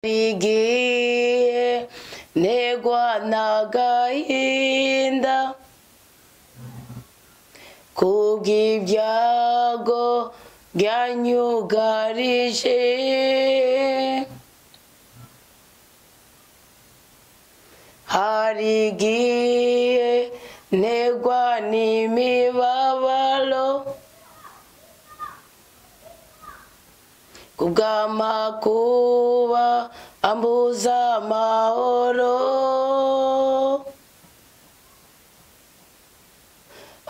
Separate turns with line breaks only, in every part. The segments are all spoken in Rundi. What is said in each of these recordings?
igihe negwa n'agahinda kubw'ibyago byanyugarije, hari igihe negwa n'imibabaro kubw'amakuba ambuza amahoro,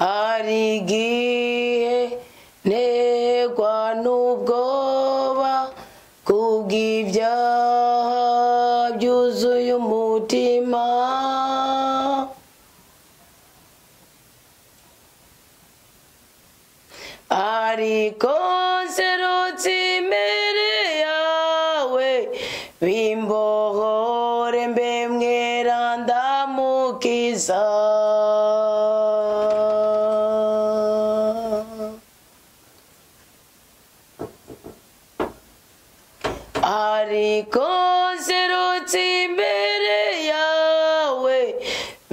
hari igihe negwa n'ubwoba kubw'ibyaha byuzuye umutima, ariko nserutse imbere yawe bimbohore mbe mweranda mukiza, ariko nserutse imbere yawe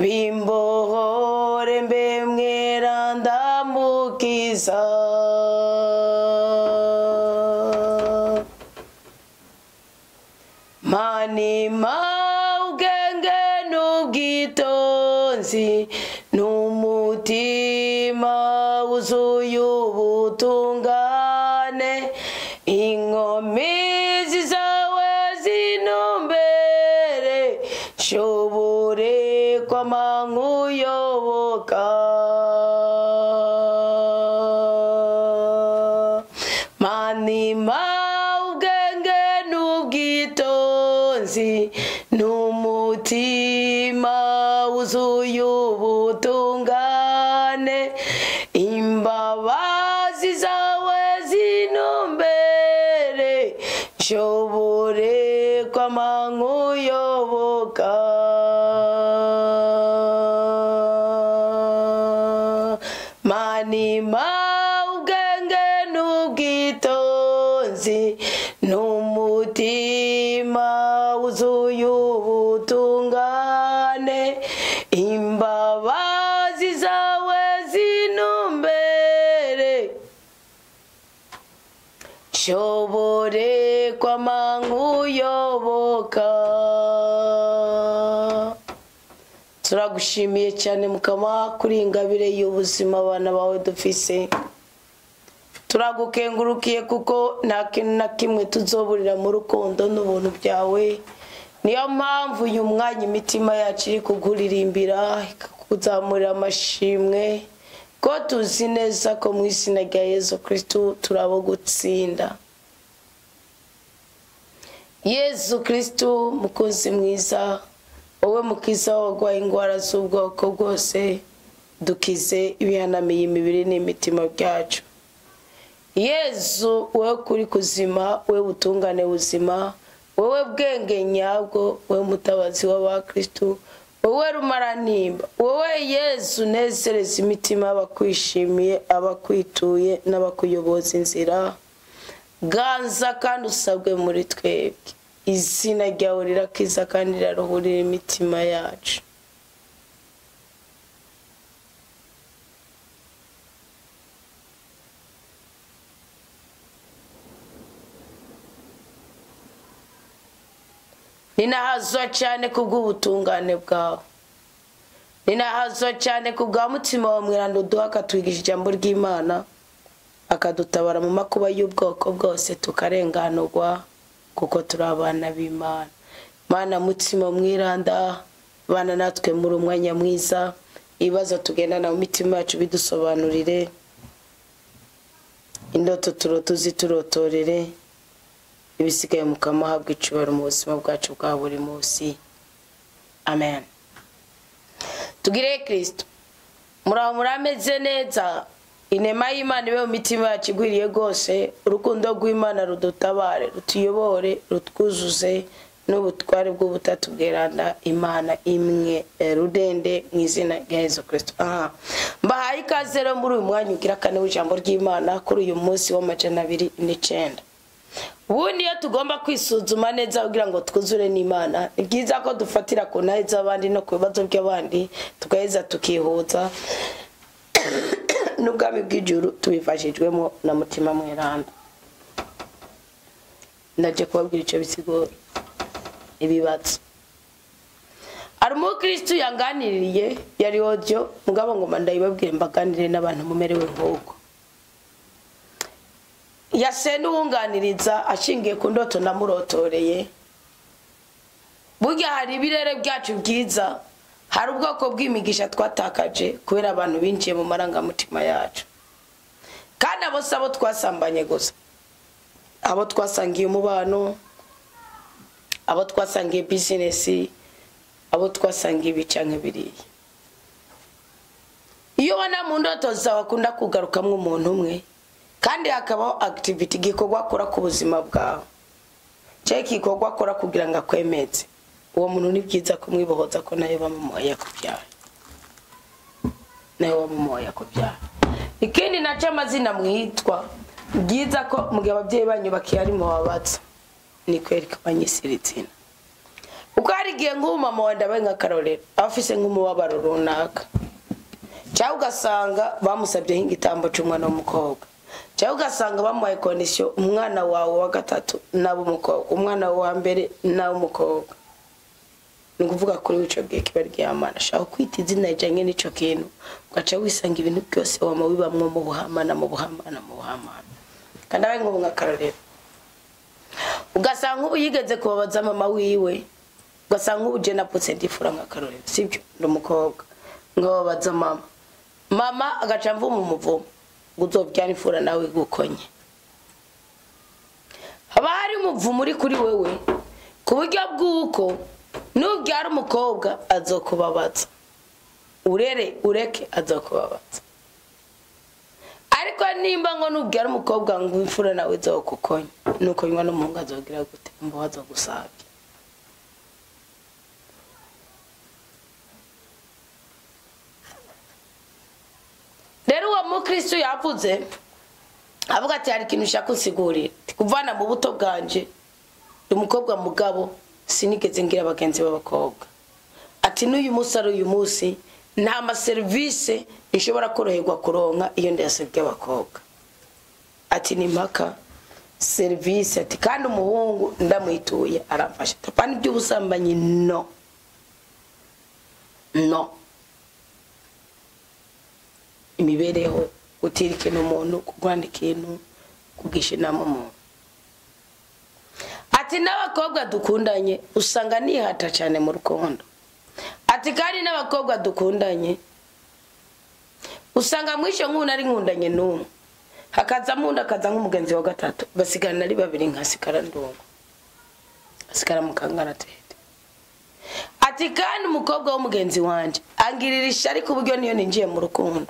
bimbohore mbe mweranda mukiza, manima ubwenge n'ubwitonzi n'umutima wuzuye ubutungane, inkomezi zawe zinumbere nshobore kwama nkuyoboka, manima ubwenge n'ubwitonzi n'umutima wuzuye ubutungane, imbabazi zawe zinumbere nshobore kwama nkuyoboka, manima ubwenge n'ubwitonzi n'umutima wuzuye ubutungane, imbabazi zawe zinumbere nshobore kwama nkuyoboka. Turagushimiye cyane Mukama kuri ingabire y'ubuzima abana bawe dufise, turagukengurukiye kuko nta kintu na kimwe tuzoburira mu rukundo n'ubuntu byawe, niyo mpamvu uyu mwanya imitima yacu iri kuguririmbira ikakuzamurira amashimwe, ko tuzi neza ko mu izina rya Yesu Kristo turabo gutsinda. Yesu Kristo mukozi mwiza, wowe mukiza wagwaye indwara z'ubwoko bwose, dukize ibihanamiye imibiri n'imitima byacu. Yesu wowe kuri kuzima, wowe butungane buzima, wowe bwenge nyabwo, wowe mutabazi w'abakristo, wowe rumaranimba, wowe Yesu nezereza imitima abakwishimiye, abakwituye n'abakuyoboza inzira, ganza kandi usabwe muri twebwe. Izina ryawe rirakiza kandi riraruhurira imitima yacu. Ninahazwa cyane kubw'ubutungane bwawe, ninahazwa cyane kubwa mutima wa mweranda uduha akatwigisha ijambo ry'Imana, akadutabara mu makuba y'ubwoko bwose tukarenganurwa, kuko turi abana b'Imana. Mana mutima mwiranda, bana natwe muri umwanya mwiza, ibibazo tugendana mu mitima yacu bidusobanurire, indoto tuziturotorere, ibisigaye Mukama habwa icubahiro mu buzima bwacu bwa buri munsi. Amen. Tugire Kristo. Murameze neza, inema y'Imana ibe mu mitima yacu igwiriye rwose, urukundo rw'Imana rudutabare, rutuyobore, rutwuzuze n'ubutware bw'ubutatu bweranda Imana imwe rudende mu izina rya Yesu Kristo. Mbahaye ikaze rero muri uyu mwanya ugira kane w'ijambo ry'Imana kuri uyu munsi wa 209. ubundi iyo tugomba kwisuzuma neza kugira ngo twuzure n'Imana ni byiza ko dufatira ku ntahe z'abandi no ku bibazo by'abandi tugaheza tukihuza n'ubwami bw'ijuru tubifashijwemo na Mutima Mweranda. Ndaje kubabwira icyo bisigura ibibazo. Ari umukristo yanganiriye yari audio mugabo ngoma ndayibabwire mbaganire n'abantu mumerewe nk'uko. Yase n'uwunganiriza ashingiye ku ndoto namurotoreye. Burya hari ibirere byacu byiza, hari ubwoko bw'imigisha twatakaje kubera abantu binjiye mu marangamutima yacu. Kandi abo sabo twasambanye gusa, abo twasangiye umubano, abo twasangiye business, abo twasangiye ibicanke biriye. Iyo wana mu ndoto zawe akunda kugarukamwe umuntu umwe kandi hakabaho activity gikorwa akora ku buzima bwawe, cyangwa gikorwa akora kugira ngo akwemeze, uwo muntu ni byiza kumwibohoza ko nayo bamumoya kubyara, nayo bamumoya kubyara. Ikindi naca amazina mwitwa byiza ko mugihe ababyeyi banyu bakiyari mu babatsa ni kwereka abanyisiritsina. Uko hari gihe nk'umama wa ndabaye nka Karolero afise nk'umubabaro runaka, cyangwa ugasanga bamusabye nk'igitambo cy'umwana w'umukobwa, cyangwa ugasanga bamuhaye condition umwana wawe wa gatatu nabo umukobwa, umwana wa mbere nabo umukobwa. Ni kuvuga kuri wico gihe kibari ry'Imana shaka kwita izina rijanye n'ico kintu ugaca wisanga ibintu byose wama wibamwe mu buhamana mu buhamana mu buhamana. Kandi abaye ngo nka Karolero ugasanga ubu yigeze kubabaza mama wiwe, ugasanga ubu je naputse ndifura nka Karolero sibyo ndo mukobwa ngo babaza mama agaca mvuma umuvumo uzobyara ifura nawe gukonye. Haba hari umuvumo uri kuri wewe ku buryo bw'uko nubyara umukobwa azokubabaza, ureke azokubabaza. Ariko nimba ngo nubyara umukobwa ngo imfura nawe izokukonye, nuko nywa n'umuhungu azogira gute mbo azogusabye. Rero uwo mukristo yavuze avuga ati hari ikintu ushaka kunsigurira, kuvana mu buto bwanje umukobwa mugabo sinigeze ngira abagenzi b'abakobwa. Ati n'uyu musaro uyu munsi nta ma service ishobora koroherwa kuronka iyo ndasebye abakobwa. Ati ni mpaka service, ati kandi umuhungu ndamwituye aramfasha. Tapani by'ubusambanyi no imibereho utirike n'umuntu kugwanda ikintu kugisha inama umuntu. Ati n'abakobwa dukundanye usanga nihata cyane mu rukundo. Ati kandi n'abakobwa dukundanye usanga mwisho nk'umuntu ari nkundanye n'umwe hakaza munda akaza nk'umugenzi wa gatatu basigana ari babiri nkasikara ndongo asikara mukangana tete. Ati kandi umukobwa w'umugenzi wanje angirira ishari ku buryo niyo ninjiye mu rukundo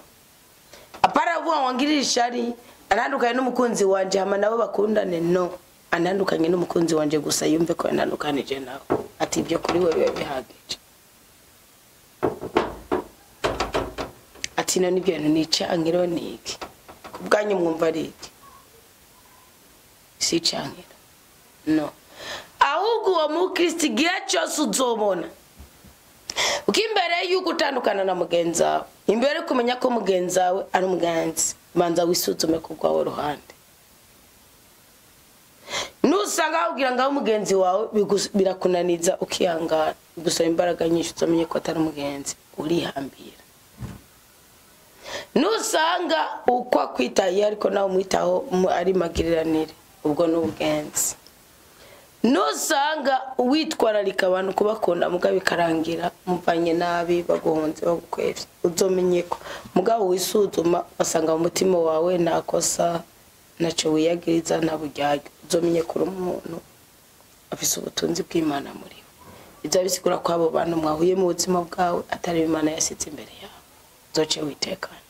apara vuga wangirira ishari anandukanye n'umukunzi wanje hama nabo bakundane no anandukanye n'umukunzi wanje gusa yumve ko anandukanije nawe. Ati ibyo kuri wewe bihagije. Ati none ibyo bintu nicangiro niki kubwanyu mwumva ari iki? Si cangiro no, ahubwo uwo mukristo gihe cyose uzobona ukimbere yuko utandukana na mugenzi wawe, imbere kumenya ko mugenzi wawe ari umuganzi, banza wisuzume ku bwawe ruhande. Nusanga ugira ngo umugenzi wawe birakunaniza ukihangana, gusaba imbaraga nyinshi uzomenye ko atari umugenzi, urihambira. Nusanga uko kwitaye ariko nawe umwitaho ari magiriranire, ubwo n'ubugenzi. Nusanga witwararika abantu kubakunda mugabo bikarangira muvanye nabi baguhonze bagukwevye, uzomenye ko mugabo wisuzuma basanga mu mutima wawe nakosa naco wiyagiriza nabujyayo, uzomenye ko umuntu afise ubutunzi bw'Imana muri we. Izo bisigura ko abo bantu mwahuye mu buzima bwawe atari Imana yasitse imbere yawe, uzoce witekana.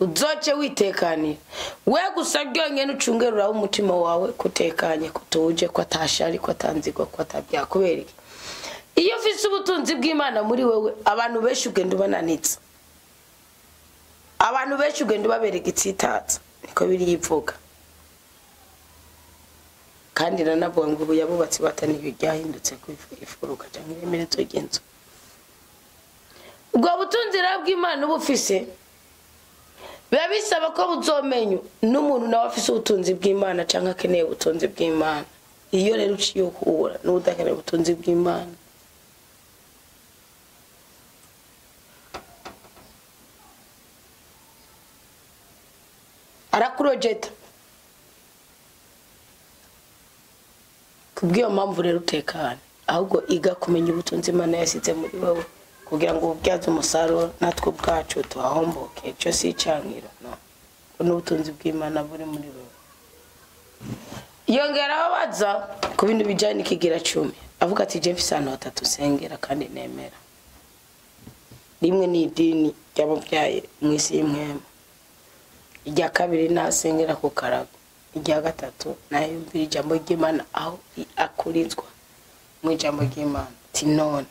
Uzoce witekanira we gusa byonyene ucungerura umutima wawe kutekanye kutuje ko atashari ko atanzigwa ko atabyakubera iki. iyo ufise ubutunzi bw'Imana muri wewe abantu benshi ugenda ubananitse, abantu benshi ugenda ubabereka itsitaza, niko biri yivuga. Kandi nanavuga ngo ubu yabubatse bataniye ryahindutse ku ifuruka cyangwa iremerezo ry'inzu. Ubwo butunzi bw'Imana ubufise biba bisaba ko buzomenyo n'umuntu nawe afise ubutunzi bw'Imana cyangwa akeneye ubutunzi bw'Imana. Iyo rero uciye uhura n'udakeneye ubutunzi bw'Imana, arakurojeta. Kubwiyo mpamvu rero utekane, ahubwo iga kumenya ubutunzi Imana yasize muri wowe kugira ngo ubyaze umusaruro natwe ubwacu tuhahomboke. Cyo si icankiro no, n'ubutunzi bw'Imana buri muri wowe. Yongeraho baza ku bintu bijyanye n'ikigira 10, avuga ati je mfise ahantu hatatu sengera kandi nemera. Rimwe ni idini ry'ababyaye mu isi y'imwema, irya kabiri nasengera ku karago, irya gatatu nayo yumvira ijambo ry'Imana aho akurizwa mu ijambo ry'Imana. Ati none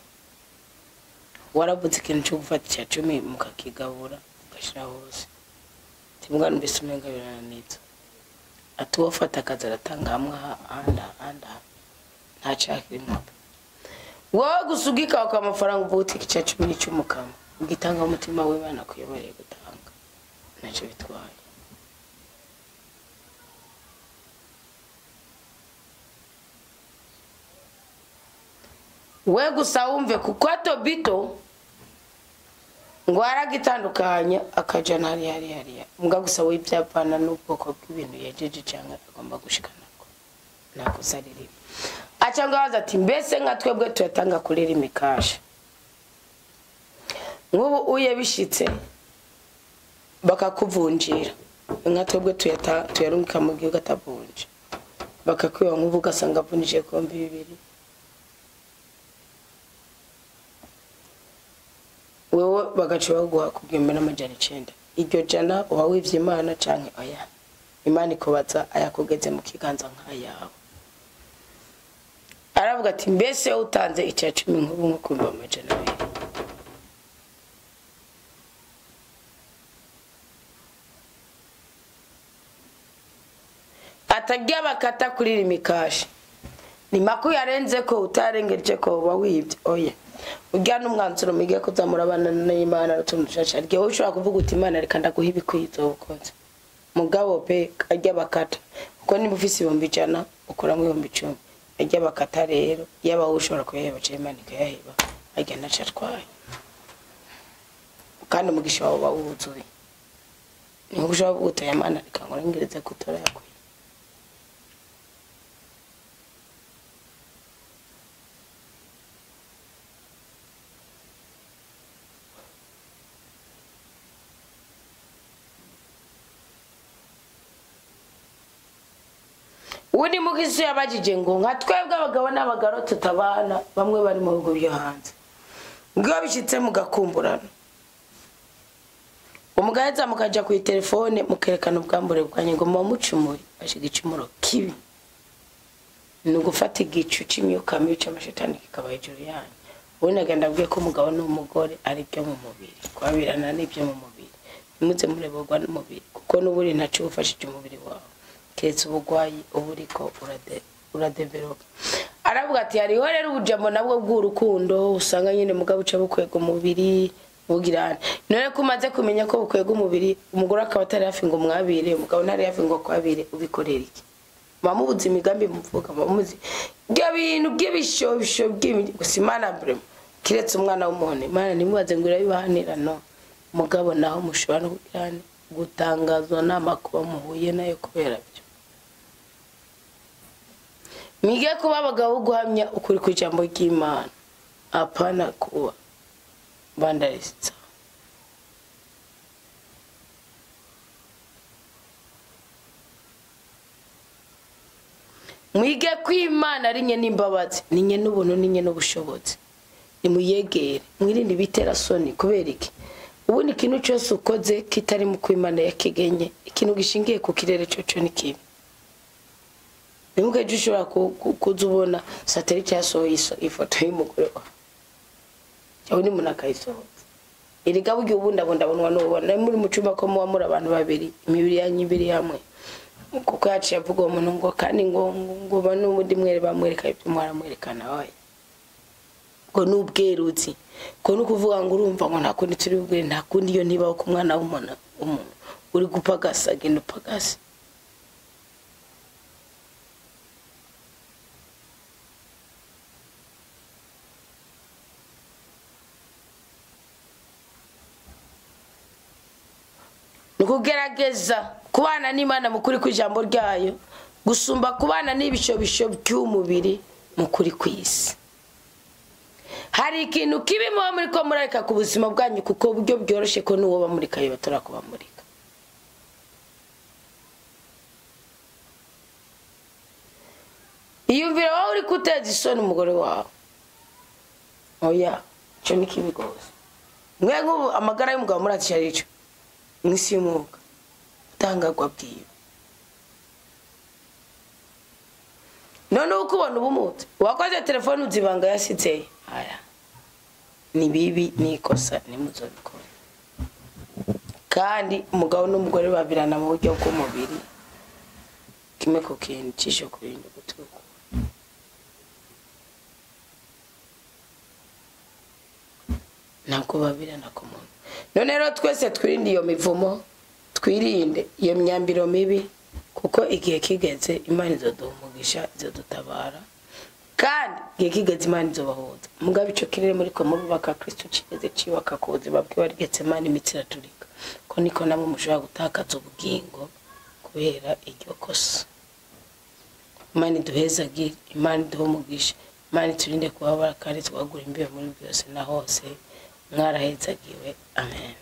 waravuze ikintu cyo gufata icya 10 mukakigabura ugashira hose. Ati mbwa mbese umenga birananitse. Ati wafata akazi aratanga hamwe anda nta cyakirimo. Wowe gusugika kwa amafaranga uvuga icya 10 cy'umukama ugitanga umutima w'Imana kuyoboreye gutanga ntacyo bitwaye. We gusa wumve kuko Tobito ngo aragitandukanya akajana hariya mbwa gusa wibyapana n'ubwoko bw'ibintu yajeje cyangwa agomba gushikanako nako sariri. Acanga baza ati mbese nka twebwe tuyatanga kurera imikasha, nk'ubu uye bishitse bakakuvunjira, nka twebwe tuyarungika mu gihe gatavunje bakakwiba nk'ubu gasanga vunjije kombi 2. Wewe bagaca baguha ku 1900. Iryo jana uba wivye Imana canke oya? Imana ikubaza ayakugeze mu kiganza nk'ayawe. Aravuga ati mbese utanze icya 10 nk'ubu nko 200. Atajya bakata kuri imikashi ni maku yarenze ko utarengeje ko wawibye oya. Ujya n'umwanzuro mige ko zamurabana n'Imana rutumshasha rye ushobora kuvuga uti Imana reka ndaguha ibikwizo ukoze mugabo pe ajya bakata uko ni bufisi 100 ukora mu 10 ajya bakata rero yaba ushobora kuyeba Imana ikayaheba ajya nacatwaye kandi umugisha wawe bawuzuye ni ushobora gutaya Imana reka ngorengereze kutora yakwe. Uni mugisi yabajije ngo nka twebwe abagabo n'abagaro tutabana bamwe bari mu bigo byo hanze ngo bishitse mugakumburana umugaheza mukaja ku telefone mukerekana ubwambure bwanye ngo mucumuri bashiga icumuro kibi no gufata igicu cy'imyuka mibi cy'amashetani kikaba hejuru yanyu. Ubona genda bwiye ko umugabo n'umugore ari byo mu mubiri kwabirana n'ibyo mu mubiri nimuze mureborwa n'umubiri kuko n'uburi ntacu ufashije umubiri wawe ketse ubugwayi uburiko uradevelopa. Aravuga ati hariho rero ubujambo nabwo bw'urukundo usanga nyine mugabo uca bukwega umubiri bugirana none kumaze kumenya ko bukwega umubiri umugore akaba atari hafi ngo mwabire umugabo ntari hafi ngo kwabire ubikorera iki mamubuze imigambi muvuga mamuzi bya bintu by'ibishobisho gusimana brem kiretse umwana w'umuntu Imana nimubaze ngo irabibahanira no mugabo naho mushobora no kugirana gutangazwa n'amakuba muhuye nayo kubera byo. Mige kuba abagabo guhamya ukuri ku ijambo ry'Imana apana kuba bandaritsa. Mwige kw'Imana ari nye n'imbabazi ninye n'ubuntu ninye n'ubushobozi nimuyegere mwirinde bitera soni kubera iki ubu ni kintu cyose ukoze kitari mu kw'Imana yakigenye ikintu gishingiye ku kirere cyo ni kibi. Nimuke jushura kuzubona satellite yasohoye ifoto y'umugore cyawe ni munakayisohoza iriga buryo ubundi abondabonwa n'ubona muri mu cyumba ko muba muri abantu babiri imibiri yanyu ibiri hamwe kuko yaciye avuga umuntu ngo kandi ngo n'ubundi mwere bamwereka ibyo mwaramwerekana waye ngo n'ubweruzi ko nukuvuga ngo urumva ngo nta kundi turi bubwire nta kundi iyo ntibaho ku mwana w'umuntu uri gupagasa genda upagase nukugerageza kubana n'Imana mukuri kw'ijambo ryayo gusumba kubana n'ibishobisho by'umubiri mukuri kw'isi. Hari ikintu kibi muba muri ko murareka ku buzima bwanyu kuko buryo byoroshe ko n'uwo bamurika yo batora kuba murika. Iyumvira wawe uri kuteza isoni umugore wawe. Oya, cyo ni kibi gose. Mwe nk'ubu amagara y'umugabo muratisha rico. Mwisi y'umwuga. Utangagwa bwiyo. None ukubona ubumuti. Wakoze telefone uzibanga yasitse. Aya. Ni bibi ni ikosa ni muzobikora. Kandi umugabo n'umugore babirana mu buryo bw'umubiri. Kimwe ko kintu cisho kubindi gutuko. Nako babirana ko muntu. None rero twese twirinde iyo mivumo, twirinde iyo myambiro mibi kuko igihe kigeze Imana izoduha umugisha izodutabara. Kandi igihe kigeze Imana izobahoza. Mugabe ico kirere muri ko mubaka Kristo kigeze ciwaka ku buzima bwe warigetse Imana imitsi iraturika. Ko niko namwe mushobora gutakaza ubugingo kubera iryo kosa. Imana iduhezagire, Imana iduhe umugisha, Imana iturinde kubabara kandi twagura imbibe muri byose na hose. Mwarahezagiwe. Amen.